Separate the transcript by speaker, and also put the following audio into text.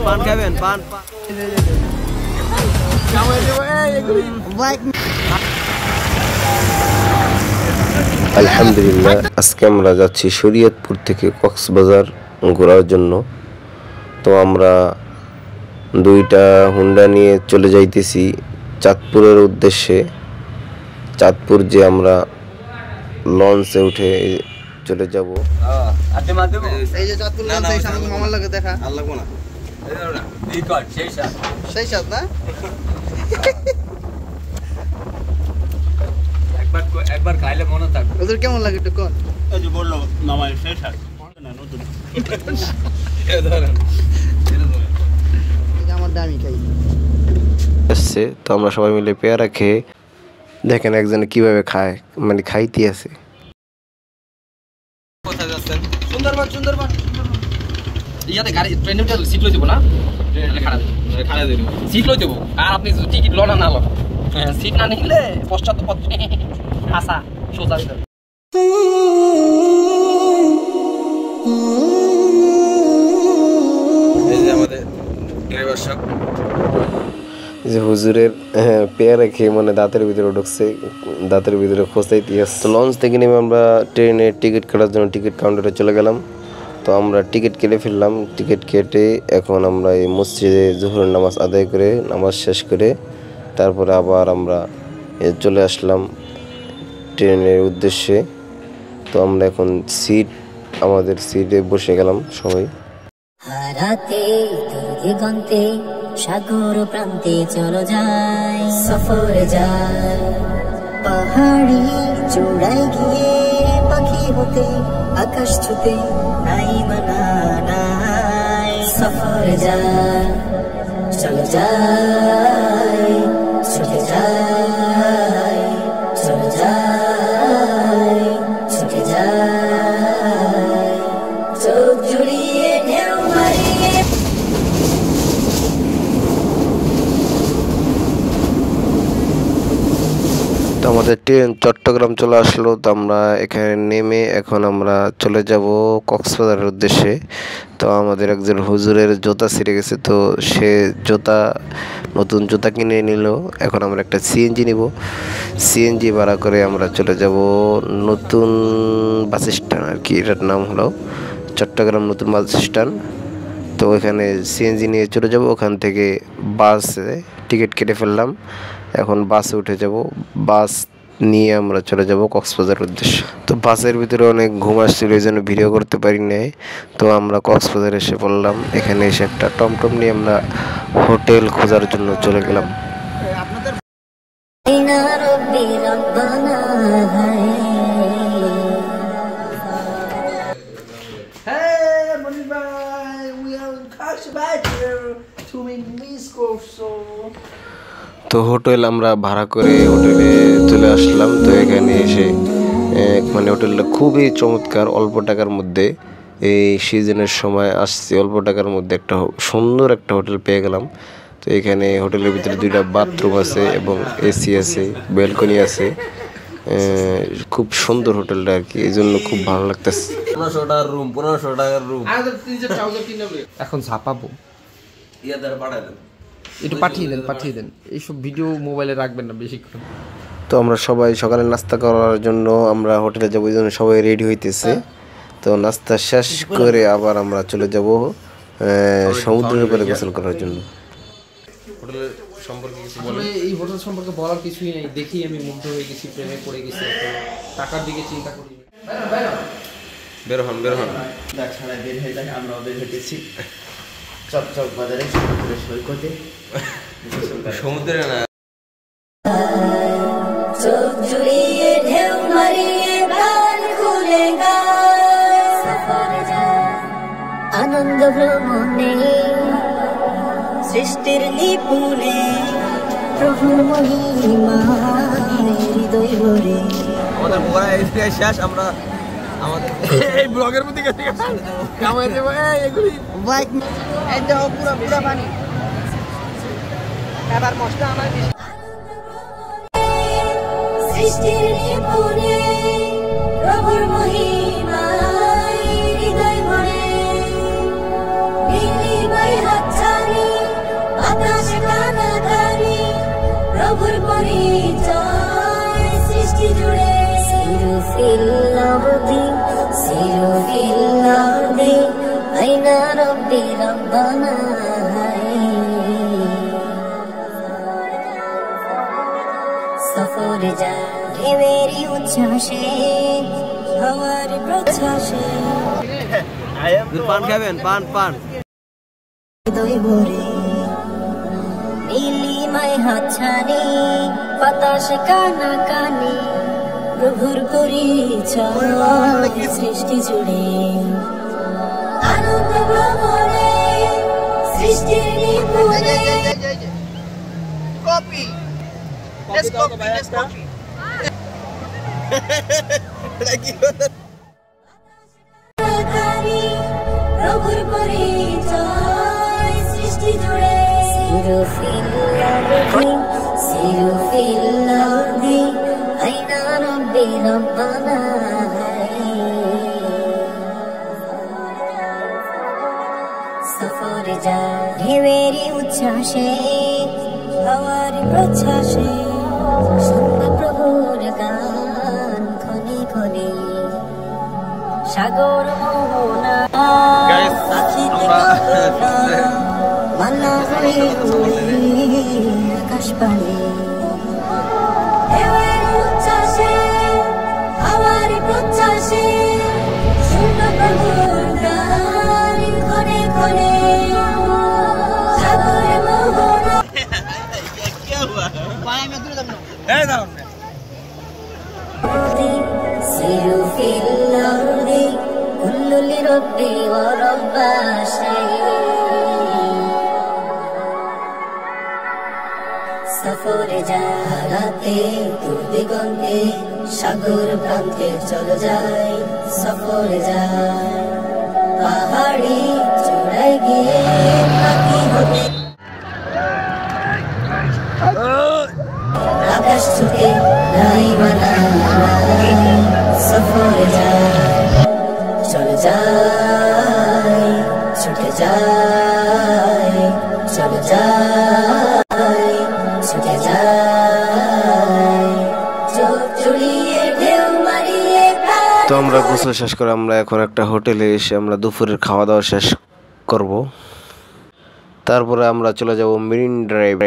Speaker 1: পান খাবেন? পান
Speaker 2: আলহামদুলিল্লাহ, আজকে আমরা যাচ্ছি শরীয়তপুর থেকে কক্সবাজার ঘোরার জন্য। তো আমরা দুইটা হুন্ডা নিয়ে চলে যাইতেছি চাঁদপুরের উদ্দেশ্যে। চাঁদপুর যে আমরা লঞ্চে উঠে চলে যাব।
Speaker 1: এই যে চাঁদপুর লঞ্চ, এই সামনে মামার লাগে দেখা আর লাগবো না। সেই সাথ না
Speaker 3: একবার খাইলে মনে থাকবে।
Speaker 1: ওদের কেমন লাগে একটু কোন?
Speaker 3: এই যে বললো মামা সেই সাথ না নতুন
Speaker 1: আমার দামি খাই
Speaker 2: আসছে। তো আমরা সবাই মিলে পেয়ারা খেয়ে দেখেন একজনে কিভাবে খায়, মানে খাইতে আছে।
Speaker 3: কোথায় যাচ্ছেন? সুন্দরবন ইয়াতে গাড়ি ট্রেনে উঠে সিট লই দেব না, খাড়া দেব সিট লই দেব। আর আপনি টিকিট লন না লন, সিট না নিলে পশ্চাৎপদ হাসা সোজা দিতে। এই যে আমাদের ড্রাইভার সাহেব
Speaker 2: যে হুজুরের পেয়ারা খেয়ে মানে দাঁতের ভিতরে ঢুকছে, দাঁতের ভিতরে খোঁচাইতে আসছে। তো লঞ্চ থেকে নেমে আমরা ট্রেনে টিকিট কাটার জন্য টিকিট কাউন্টারে চলে গেলাম। তো আমরা টিকিট কেটে ফেললাম। টিকিট কেটে এখন আমরা এই মসজিদে জোহরের নামাজ আদায় করে নামাজ শেষ করে তারপরে আবার আমরা চলে আসলাম ট্রেনের উদ্দেশ্যে। তো আমরা এখন আমাদের সিটে বসে গেলাম সবাই।
Speaker 4: হারাতে দিগন্তে সাগর প্রান্তে চলো যাই, সফরে যাই পাহাড়ি চূড়ায় গিয়ে পাখি হতে আকাশ ছুতে নাই মানা নাই। সফরে যাই চলো যাই, ছুটে যাই চলো যাই, ছুটে যাই চোখ জুড়িয়ে ঢেউ মারিয়ে।
Speaker 2: তো আমাদের ট্রেন চট্টগ্রাম চলে আসলো। তো আমরা এখানে নেমে এখন আমরা চলে যাব কক্সবাজারের উদ্দেশ্যে। তো আমাদের একজন হুজুরের জুতা ছিঁড়ে গেছে, তো সে নতুন জুতা কিনে নিল। এখন আমরা একটা সিএনজি নিব, সিএনজি ভাড়া করে আমরা চলে যাব নতুন বাস স্ট্যান্ড, আর কি এটার নাম হলো চট্টগ্রাম নতুন বাস স্ট্যান্ড। তো ওইখানে সিএনজি নিয়ে চলে যাব। ওখান থেকে বাসে টিকিট কেটে ফেললাম, এখন বাসে উঠে যাব। বাস নিয়ে আমরা চলে যাব কক্সবাজার উদ্দেশ্যে। তো বাসের ভিতরে অনেক ঘুম আসছিল, এই জন্য ভিডিও করতে পারি নাই। তো আমরা কক্সবাজার এসে পড়লাম। এখানে এসে একটা টমটম নিয়ে আমরা হোটেল খোঁজার জন্য চলে গেলাম। তো হোটেল আমরা ভাড়া করে হোটেলে চলে আসলাম। তো এখানে এসে মানে হোটেলটা খুবই চমৎকার, অল্প টাকার মধ্যে। এই সিজনের সময় আসছি, অল্প টাকার মধ্যে একটা সুন্দর একটা হোটেল পেয়ে গেলাম। তো এখানে হোটেলের ভিতরে 2টা বাথরুম আছে এবং এসি আছে, ব্যালকনি আছে। খুব সুন্দর হোটেলটা আর কি, এই জন্য খুব ভালো লাগতেছে।
Speaker 3: 1500 টাকার রুম, 1500 টাকার রুম।
Speaker 5: এখন ঝাপাবো, একটু পাঠিয়ে দেন। এইসব ভিডিও মোবাইলে রাখবেন না বেশিক্ষণ।
Speaker 2: তো আমরা সবাই সকালে নাস্তা করার জন্য আমরা হোটেলে যাবো, এই জন্য সবাই রেডি হইতেছে। তো নাস্তা শেষ করে আবার আমরা চলে যাব সমুদ্রের উপরে গোসল করার জন্য।
Speaker 5: হোটেলের সম্পর্কে কিছু বলে? এই হোটেল সম্পর্কে বলার কিছুই নেই, দেখি আমি মুগ্ধ হয়ে গেছি, প্রেমে পড়ে গেছি। টাকার দিকে চিন্তা করি।
Speaker 2: বের হন
Speaker 1: দেখ সারা বের হয়ে যায়, আমরাও বের হইতেছি চকচক বাজারে সমুদ্রের সৈকতে।
Speaker 2: সমুদ্রে না,
Speaker 4: চোখ জুড়িয়ে ঢেউ মারিয়ে প্রাণ খুলে গায়, সফরে যায় আনন্দ ভ্রমণে সৃষ্টির নিপুণে প্রভুর মহিমায় হৃদয় ভরে।
Speaker 3: আমাদের পুরা এক্সপিরিয়েন্স শেষ। আমরা আমাদের এই ব্লগের মধ্যে গেছি কামাই দেব এগুলি
Speaker 1: বাইক এটা পুরো পানি এবার মশলা আমার
Speaker 4: সৃষ্টির নিপুণে প্রভুর মহিমায় হৃদয় ভরে নীলিমায় হাতছানি বাতাস কানাকানি প্রভুর পরিচয় সৃষ্টি জুড়ে সিরুফিল্লার্দি আইনা রব্বি রব্বানা সফরে যায় মেরি উচ্ছ্বাসে হওয়ার প্রত্যাশে
Speaker 3: পান খাবেন পান
Speaker 4: হৃদয় ভরে নীলিমায় হাতছানি বাতাস কানাকানি প্রভুর পরিচয় সৃষ্টি জুড়ে আনন্দ ভ্রমণে সৃষ্টির নিপুণে
Speaker 1: কপি Let's copy.
Speaker 4: প্রভুর পরিচয় সৃষ্টি জুড়ে সিরুফিল্লার্দি আইনা রব্বি রব্বানা সফরে যায় ঢেউয়েরই উচ্ছ্বাসে হওয়ার প্রত্যাশে শুনবে প্রভুর গান খনি খনি সাগর মোহনা পাখিতে মালা হয়ে আকাশ পানে ঢেউয়ের উচ্ছ্বাসে হওয়ার প্রত্যাশে শুনবে প্রভুর গান খনি খনি সাগর মোহনা সিরুফিল্লার্দি কুল্লু লিরব্বি ওয়া রব্বাশি সফরে যারাতে দূর দিগন্তে সাগর প্রান্তে চলে যায় সফরে যায় পাহাড়ি চূড়ায় গিয়ে পাখি হতে আকাশ ছুটে নাই মানা সফরে যায় চলে যায় ছুটে যায় চলে যায় ছুটে যায় চোখ জুড়িয়ে ঢেউ মারিয়ে
Speaker 2: তো আমরা গোসল শেষ করে আমরা এখন একটা হোটেলে এসে আমরা দুপুরের খাওয়া দাওয়া শেষ করব। তারপরে আমরা চলে যাব মেরিন ড্রাইভ।